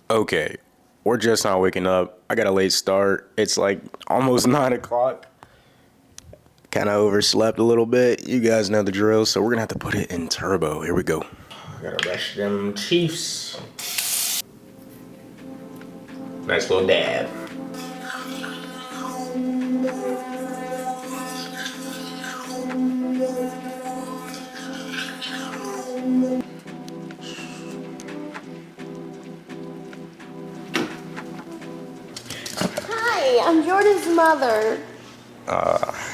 Okay, we're just not waking up. I got a late start. It's like almost 9 o'clock. Kind of overslept a little bit. You guys know the drill, so we're gonna have to put it in turbo. Here we go. Gotta brush them Chiefs. Nice little dab. Hi, I'm Jordan's mother.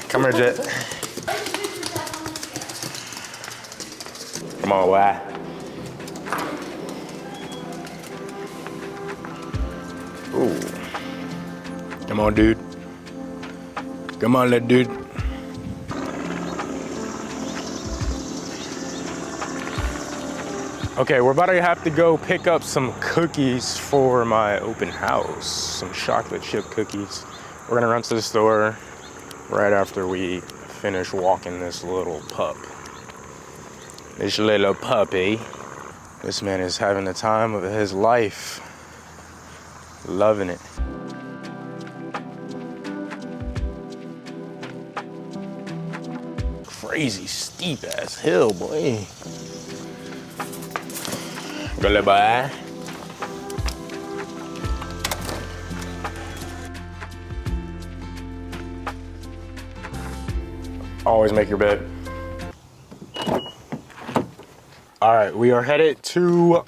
Come here, Jet. Come on, why? Ooh. Come on, dude. Come on, little dude. Okay, we're about to have to go pick up some cookies for my open house. Some chocolate chip cookies. We're gonna run to the store right after we finish walking this little pup. This little puppy. This man is having the time of his life. Loving it. Crazy steep ass hill, boy. Go little boy. Always make your bed. All right, we are headed to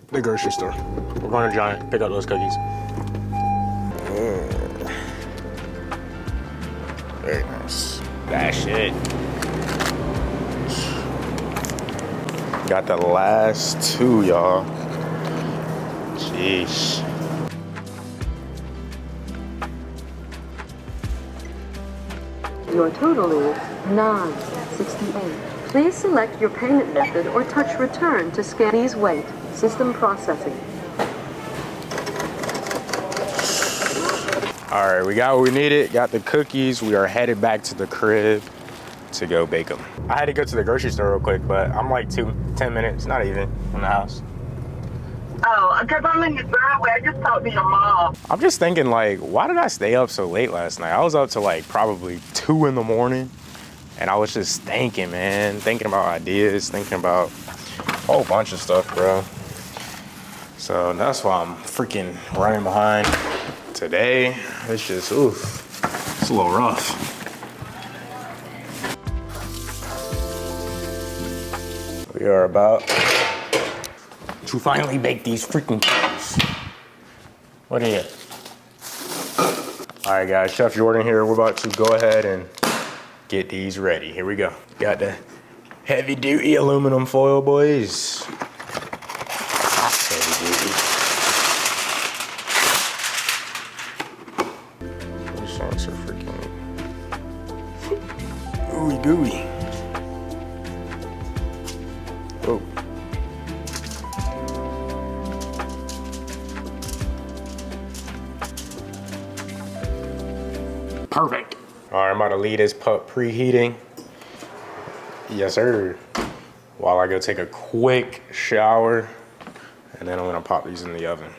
the grocery store. We're going to Giant, pick up those cookies. Very nice. That shit. Got the last two, y'all. Jeez. Your total is $9.68. Please select your payment method or touch return to scan. Please wait. System processing. All right, we got what we needed. Got the cookies. We are headed back to the crib to go bake them. I had to go to the grocery store real quick, but I'm like 10 minutes, not even, from the house. Oh, because I'm in the driveway. I just talked to your mom. I'm just thinking, like, why did I stay up so late last night? I was up to like probably 2 in the morning, and I was just thinking, man, thinking about ideas, thinking about a whole bunch of stuff, bro. So that's why I'm freaking running behind today. It's just, oof, it's a little rough. We are about to finally bake these freaking cookies. What are you? All right, guys, Chef Jordan here. We're about to go ahead and get these ready. Here we go. Got the heavy duty aluminum foil, boys. Heavy duty. These songs are freaking ooey gooey. Oh. Perfect. All right, I'm about to leave this pup preheating. Yes, sir. While I go take a quick shower, and then I'm gonna pop these in the oven.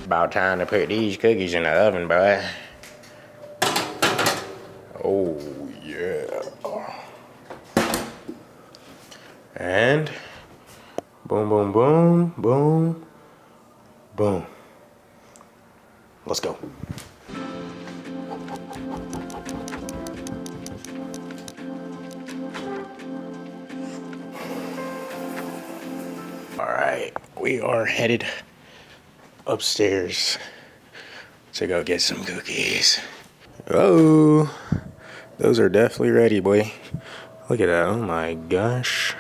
About time to put these cookies in the oven, boy. Oh, yeah. And boom, boom, boom, boom, boom. Let's go. All right, we are headed upstairs to go get some cookies. Oh, those are definitely ready, boy. Look at that, oh my gosh.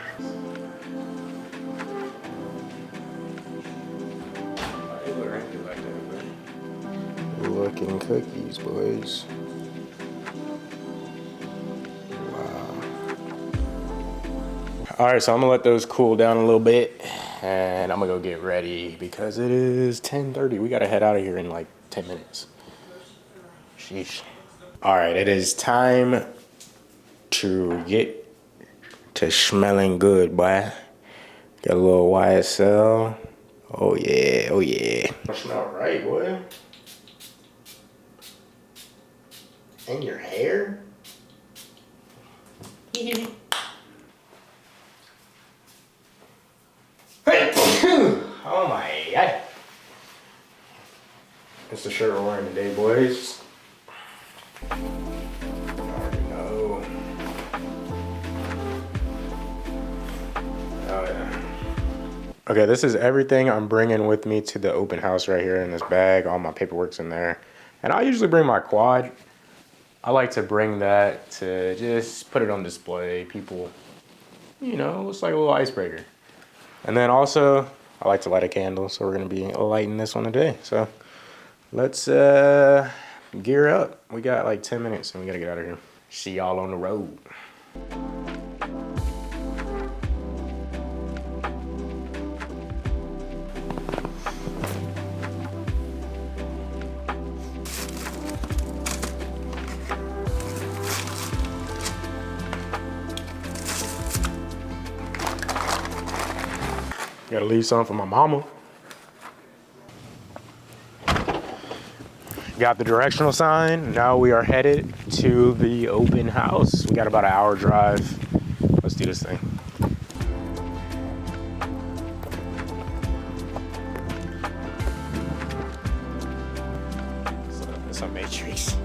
Looking cookies, boys. Wow. All right, so I'm gonna let those cool down a little bit, and I'm gonna go get ready because it is 10:30. We gotta head out of here in like 10 minutes. Sheesh. All right, it is time to get to smelling good, boy. Got a little YSL. Oh yeah, oh yeah. That smell right, boy. And your hair? Hey! Oh my god. It's the shirt we're wearing today, boys. I already know. Oh yeah. Okay, this is everything I'm bringing with me to the open house right here in this bag. All my paperwork's in there. And I usually bring my quad. I like to bring that to just put it on display. People, you know, it's like a little icebreaker. And then also, I like to light a candle, so we're gonna be lighting this one today. So let's gear up. We got like 10 minutes and we gotta get out of here. See y'all on the road. Gotta leave some for my mama. Got the directional sign. Now we are headed to the open house. We got about an hour drive. Let's do this thing. It's a matrix.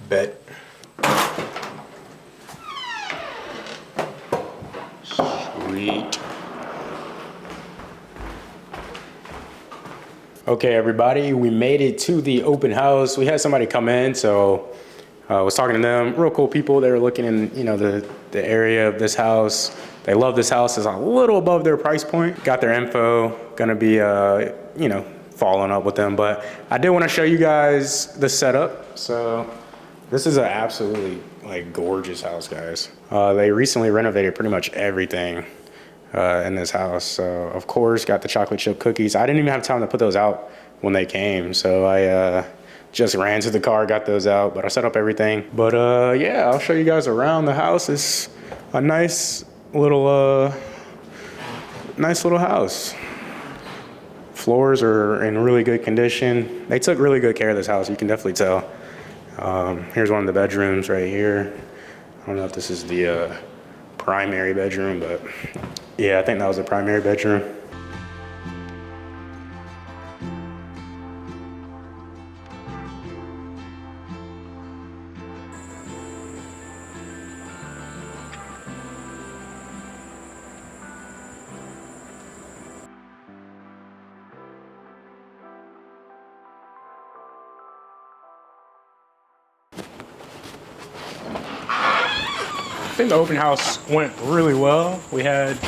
Bet. Sweet. Okay, everybody, we made it to the open house. We had somebody come in, so I was talking to them. Real cool people. They were looking in, you know, the area of this house. They love this house. It's a little above their price point. Got their info. Gonna be, you know, following up with them. But I did want to show you guys the setup. So this is an absolutely like gorgeous house, guys. They recently renovated pretty much everything in this house. So of course, got the chocolate chip cookies. I didn't even have time to put those out when they came. So I just ran to the car, got those out, but I set up everything. But yeah, I'll show you guys around the house. It's a nice little house. Floors are in really good condition. They took really good care of this house. You can definitely tell. Here's one of the bedrooms right here. I don't know if this is the primary bedroom, but yeah, I think that was the primary bedroom. I think the open house went really well. We had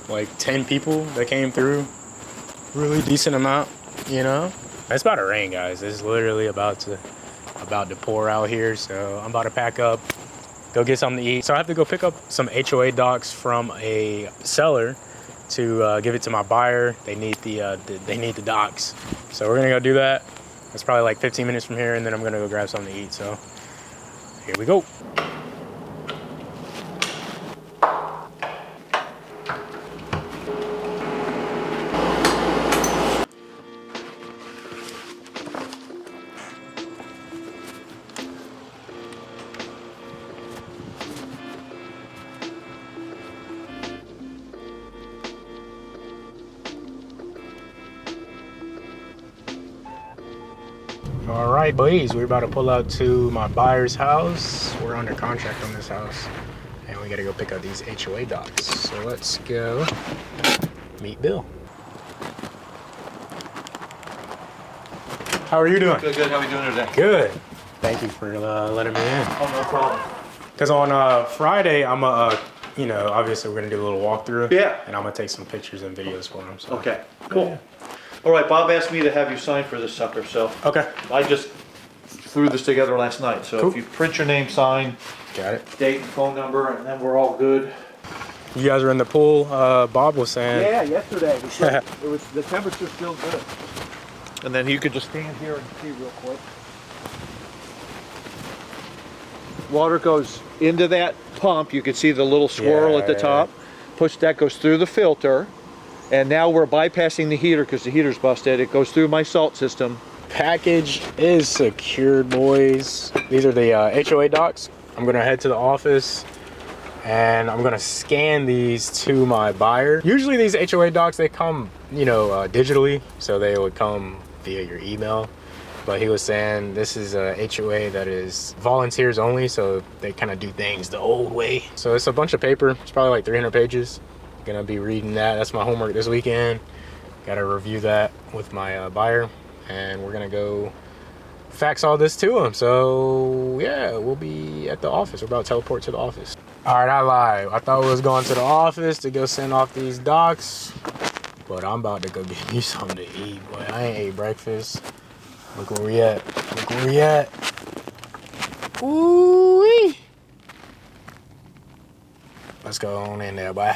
like 10 people that came through. Really decent amount, you know. It's about to rain, guys. It's literally about to pour out here. So I'm about to pack up, go get something to eat. So I have to go pick up some HOA docs from a seller to give it to my buyer. They need the docs. So we're gonna go do that. It's probably like 15 minutes from here, and then I'm gonna go grab something to eat. So here we go. All right, boys, we're about to pull out to my buyer's house. We're under contract on this house, and we gotta go pick up these HOA docs. So let's go meet Bill. How are you doing? Good, good. How are we doing today? Good. Thank you for letting me in. Oh, no problem. Because on Friday, I'm you know, obviously we're gonna do a little walkthrough. Yeah. And I'm gonna take some pictures and videos for him. So. Okay, cool. Yeah. All right, Bob asked me to have you sign for this sucker, so Okay. I just threw this together last night. So Cool. if you print your name, sign, Got it. date and phone number, and then we're all good. You guys were in the pool. Bob was saying. Yeah, yesterday. It was the temperature's still good. And then you could just stand here and see real quick. Water goes into that pump. You can see the little swirl at the top. Push that goes through the filter. And now we're bypassing the heater because the heater's busted. It goes through my salt system. Package is secured, boys. These are the HOA docs. I'm gonna head to the office and I'm gonna scan these to my buyer. Usually these HOA docs, they come, you know, digitally, so they would come via your email. But he was saying this is a HOA that is volunteers only, so they kind of do things the old way. So it's a bunch of paper. It's probably like 300 pages. Gonna be reading that. That's my homework this weekend. Gotta review that with my buyer, and we're gonna go fax all this to him. So yeah, we'll be at the office. We're about to teleport to the office. All right, I lied. I thought we was going to the office to go send off these docs, but I'm about to go get me something to eat. Boy, I ain't ate breakfast. Look where we at. Look where we at. Ooh-wee. Let's go on in there, boy.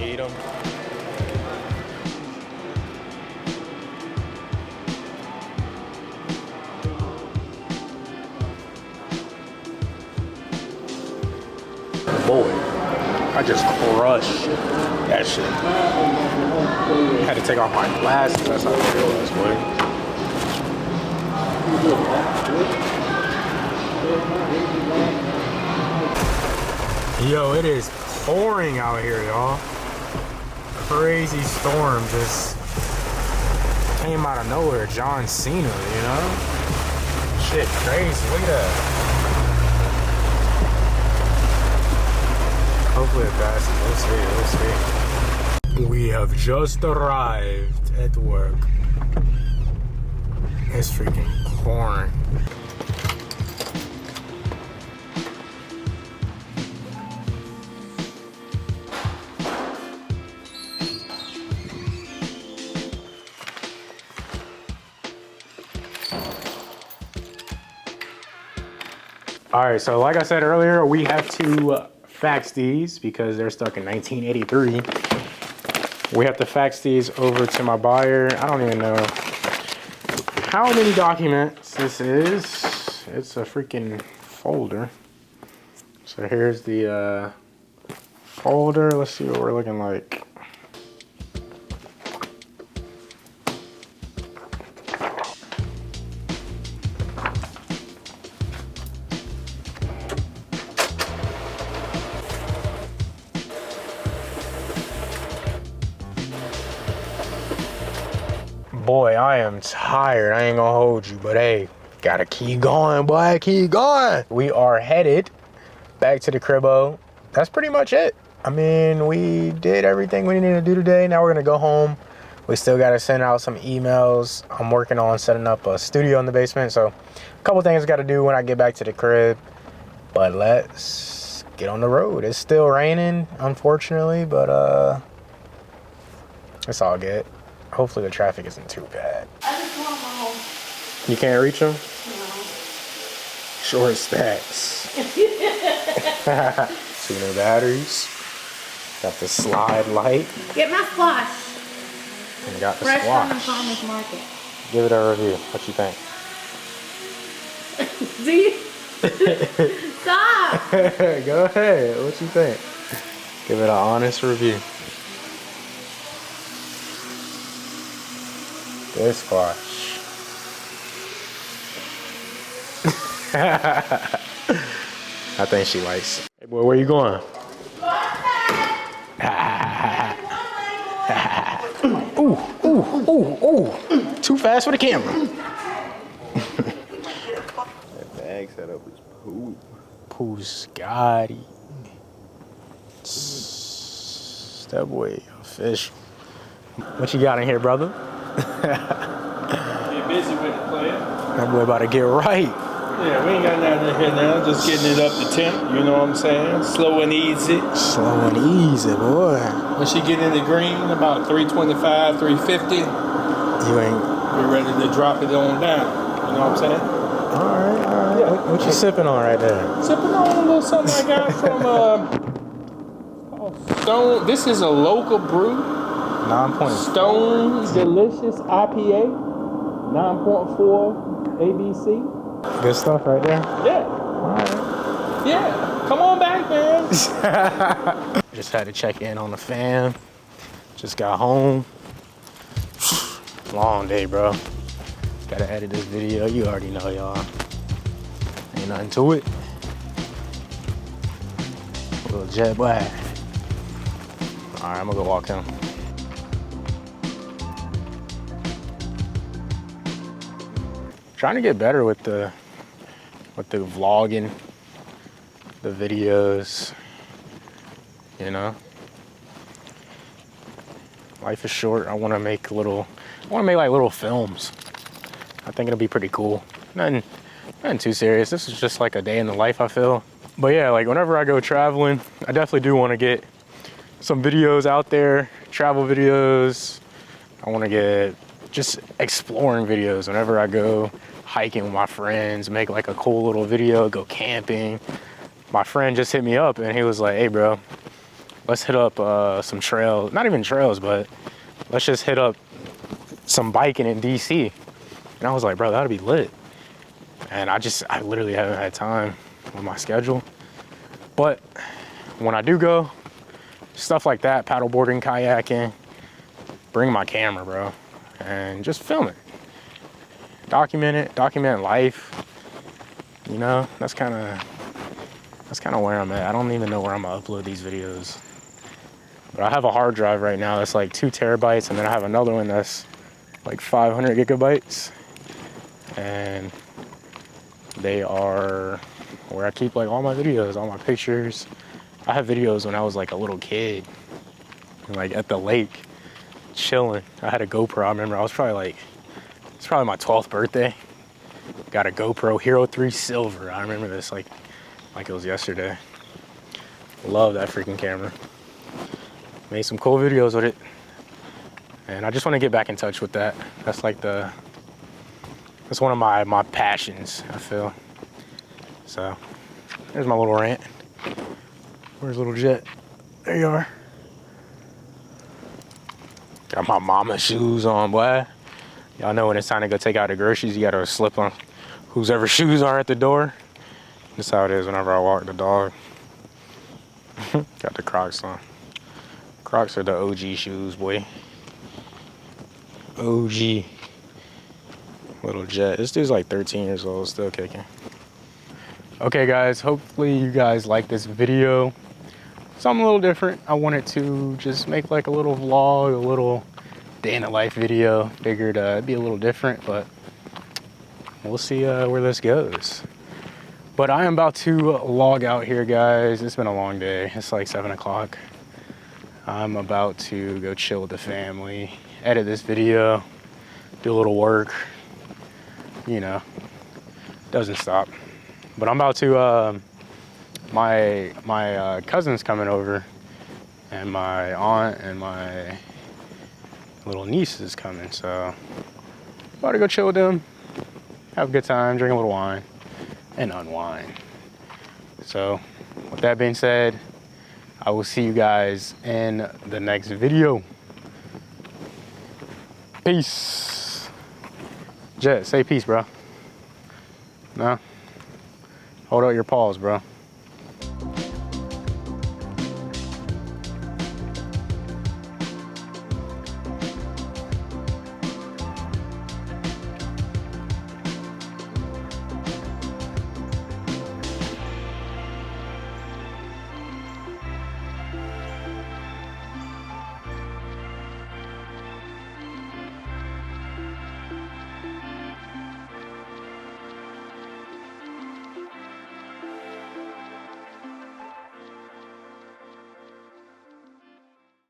Eat them. Boy, I just crushed that shit. I had to take off my glasses. That's how it was, boy. Yo, it is pouring out here, y'all. Crazy storm just came out of nowhere. John Cena, you know? Shit, crazy. Look at that. Hopefully it passes. We'll see. We have just arrived at work. It's freaking pouring. All right, so like I said earlier, we have to fax these because they're stuck in 1983. We have to fax these over to my buyer. I don't even know how many documents this is. It's a freaking folder. So here's the folder. Let's see what we're looking like. Boy, I am tired. I ain't gonna hold you, but hey, gotta keep going, boy, keep going. We are headed back to the cribbo. That's pretty much it. I mean, we did everything we needed to do today. Now we're gonna go home. We still gotta send out some emails. I'm working on setting up a studio in the basement, so a couple things I gotta do when I get back to the crib. But let's get on the road. It's still raining, unfortunately, but it's all good. Hopefully the traffic isn't too bad. I just want my home. You can't reach them? No. Short stacks. 2 new batteries. Got the slide light. Get my squash. And got the Fresh from the squash. farmer's market. Give it a review. What you think? Do you? Stop. Go ahead. What you think? Give it an honest review. Good squash. I think she likes it. Hey boy, where you going? Ooh, ooh, ooh, ooh. Too fast for the camera. That bag setup is poo. Pooh Scotty. That boy official. What you got in here, brother? Get busy with it, player. That boy about to get right. Yeah, we ain't got nothing in here now. Just getting it up to temp, you know what I'm saying? Slow and easy. Slow and easy, boy. When she get in the green, about 325, 350, You ain't. we're ready to drop it on down. You know what I'm saying? Alright. Yeah. What you sipping on right there? Sipping on a little something I got from Stone. This is a local brew. 9.4. Stone Delicious IPA. 9.4 ABC. Good stuff right there. Yeah. Alright. Yeah. Come on back, man. Just had to check in on the fam. Just got home. Long day, bro. Gotta edit this video. You already know, y'all. Ain't nothing to it. A little jet black. Alright, I'm gonna go walk him. Trying to get better with the vlogging, the videos, you know. Life is short. I want to make like little films. I think it'll be pretty cool. Nothing too serious. This is just like a day in the life, I feel. But yeah, like whenever I go traveling, I definitely do want to get some videos out there, travel videos. I want to get just exploring videos whenever I go hiking with my friends, make like a cool little video, go camping. My friend just hit me up and he was like, hey bro, let's hit up some trails, not even trails, but let's just hit up some biking in DC. And I was like, bro, that'd be lit. And I literally haven't had time with my schedule. But when I do go, stuff like that, paddleboarding, kayaking, bring my camera, bro, and just film it. Document life. You know, that's kind of where I'm at. I don't even know where I'm gonna upload these videos. But I have a hard drive right now that's like 2 terabytes, and then I have another one that's like 500 gigabytes. And they are where I keep like all my videos, all my pictures. I have videos when I was like a little kid, like at the lake, chilling. I had a GoPro. I remember it's probably my 12th birthday. Got a GoPro Hero 3 Silver. I remember this like it was yesterday. Love that freaking camera. Made some cool videos with it. And I just want to get back in touch with that. That's like that's one of my passions, I feel. So, there's my little rant. Where's little Jet? There you are. Got my mama shoes on, boy. Y'all know when it's time to go take out the groceries, you gotta slip on whoever shoes are at the door. That's how it is whenever I walk the dog. Got the Crocs on. Crocs are the OG shoes, boy. OG. Little Jet. This dude's like 13 years old, still kicking. Okay, guys, hopefully you guys like this video. Something a little different. I wanted to just make like a little vlog, a little day in the life video. Figured it'd be a little different, but we'll see where this goes. But I am about to log out here, guys. It's been a long day. It's like 7 o'clock. I'm about to go chill with the family, edit this video, do a little work. You know, doesn't stop. But I'm about to, my cousin's coming over, and my aunt and my little niece is coming, so about to go chill with them, have a good time, drink a little wine, and unwind. So, with that being said, I will see you guys in the next video. Peace. Jet, say peace, bro. No? Hold out your paws, bro.